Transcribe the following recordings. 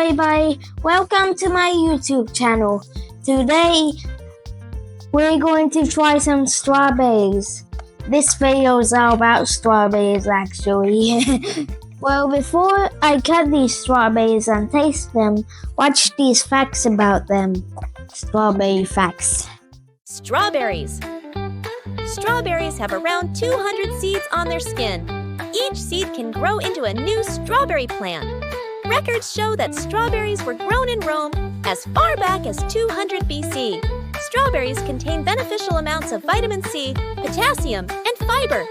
everybody, welcome to my YouTube channel. Today we're going to try some strawberries. This video is all about strawberries actually. Well, before I cut these strawberries and taste them, watch these facts about them. Strawberry facts. Strawberries. Strawberries have around 200 seeds on their skin. Each seed can grow into a new strawberry plant. Records show that strawberries were grown in Rome as far back as 200 BC. Strawberries contain beneficial amounts of vitamin C, potassium, and fiber.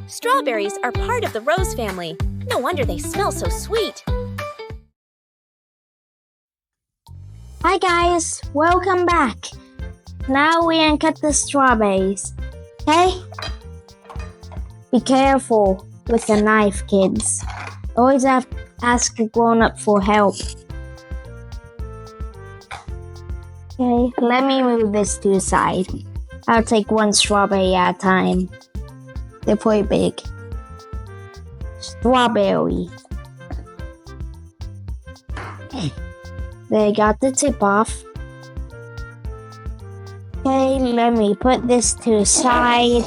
Strawberries are part of the rose family. No wonder they smell so sweet. Hi guys, welcome back. Now we can cut the strawberries. Okay? Be careful with the knife, kids. Always have to ask a grown-up for help. Okay, let me move this to the side. I'll take one strawberry at a time. They're pretty big. Strawberry. They got the tip off. Okay, let me put this to the side.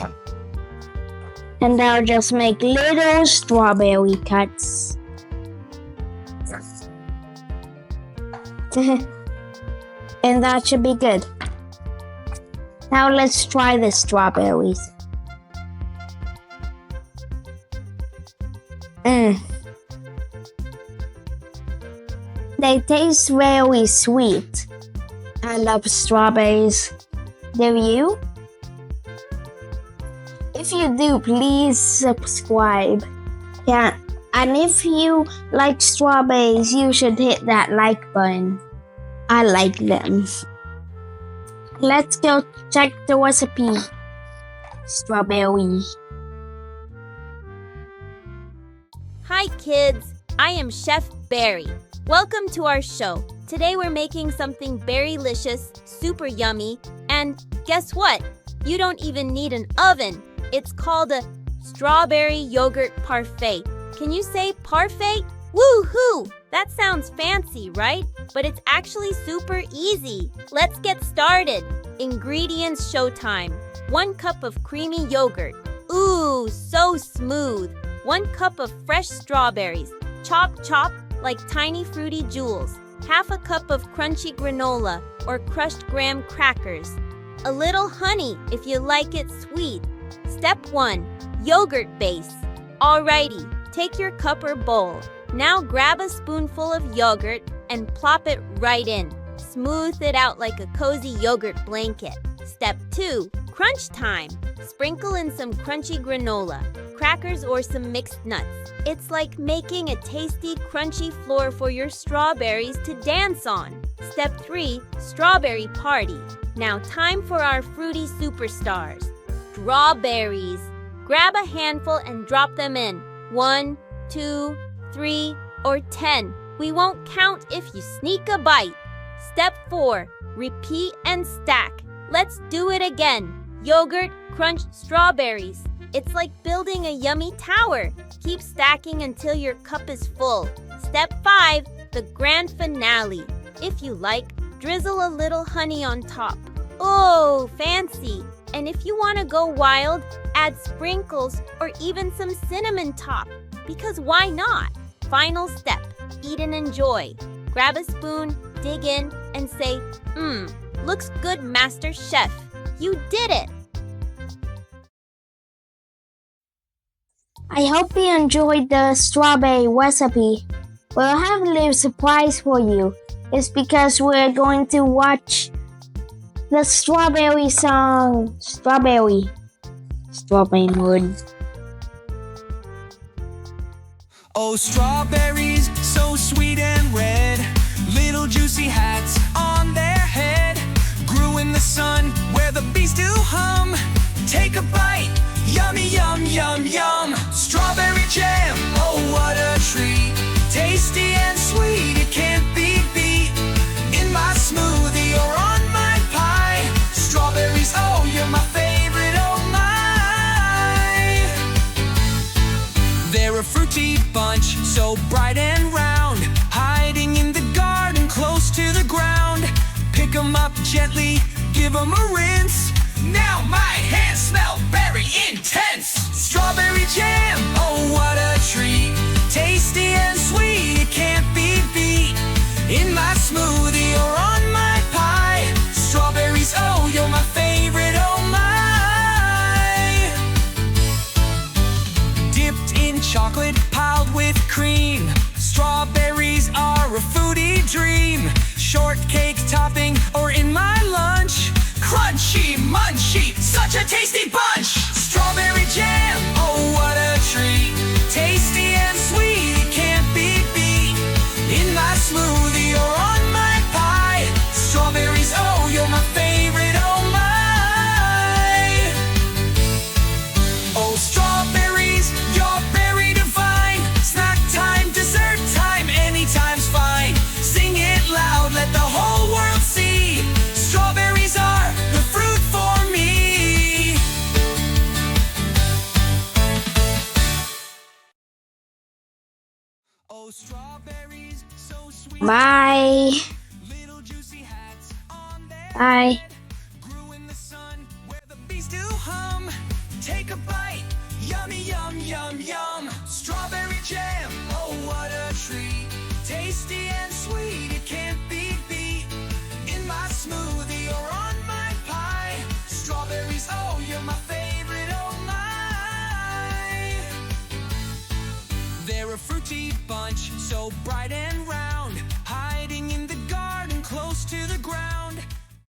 And I'll just make little strawberry cuts. And that should be good. Now let's try the strawberries. They taste very sweet. I love strawberries. Do you? If you do, please subscribe. Yeah, and if you like strawberries, you should hit that like button. I like them. Let's go check the recipe. Strawberry. Hi kids, I am Chef Barry. Welcome to our show. Today we're making something berry-licious, super yummy, and guess what? You don't even need an oven. It's called a strawberry yogurt parfait. Can you say parfait? Woohoo! That sounds fancy, right? But it's actually super easy. Let's get started. Ingredients showtime. 1 cup of creamy yogurt. Ooh, so smooth. 1 cup of fresh strawberries. Chop like tiny fruity jewels. 1/2 cup of crunchy granola or crushed graham crackers. A little honey if you like it sweet. Step 1. Yogurt base. Alrighty, take your cup or bowl. Now grab a spoonful of yogurt and plop it right in. Smooth it out like a cozy yogurt blanket. Step 2. Crunch time. Sprinkle in some crunchy granola, crackers, or some mixed nuts. It's like making a tasty, crunchy floor for your strawberries to dance on. Step 3. Strawberry party. Now time for our fruity superstars. Strawberries. Grab a handful and drop them in. 1, 2, 3, or 10. We won't count if you sneak a bite. Step 4. Repeat and stack. Let's do it again. Yogurt, crunched strawberries. It's like building a yummy tower. Keep stacking until your cup is full. Step 5. The grand finale. If you like, drizzle a little honey on top. Oh, fancy! And if you want to go wild, add sprinkles or even some cinnamon top. Because why not? Final step. Eat and enjoy. Grab a spoon, dig in, and say, looks good, Master Chef. You did it! I hope you enjoyed the strawberry recipe. We'll have a little surprise for you. It's because we're going to watch the strawberry song. Strawberry mood. Oh, strawberries, so sweet and red. Little juicy hats on their head. Grew in the sun where the bees do hum. Take a bite, yummy, yum, yum, yum. Strawberry jam, oh what a treat. Tasty and sweet, it can't be beat. In my smoothie or on my pie. Strawberries, oh you're my favorite, oh my. They're a fruity bunch, so bright and round. Hiding in the garden gently, give them a rinse. Now my hands smell very intense. Strawberry jam, oh what a treat. Tasty and sweet, it can't be beat. In my smoothie or on my pie. Strawberries, oh you're my favorite, oh my. Dipped in chocolate, piled with cream. Strawberries are a foodie dream. Shortcake topping or in my lunch. Crunchy, munchy, such a tasty bunch. Strawberry jam, oh what a treat. Tasty and sweet, it can't be beat. In my smoothie or on my pie. Strawberries, oh you're my favorite, oh my. Oh strawberries, you're very divine. Snack time, dessert time, anytime's fine. Sing it loud, let the whole world see. Strawberries are the fruit for me. Oh strawberries, so sweet. Bye. Little juicy hats on their Bye. grew in the sun where the bees do hum. Take a bite, yummy, yum, yum, yum. Strawberry jam, oh what a treat. Tasty and sweet, it can't be beat. In my smoothie or on my pie. Strawberries, oh you're my favorite, oh my. They're a fruity bunch, so bright and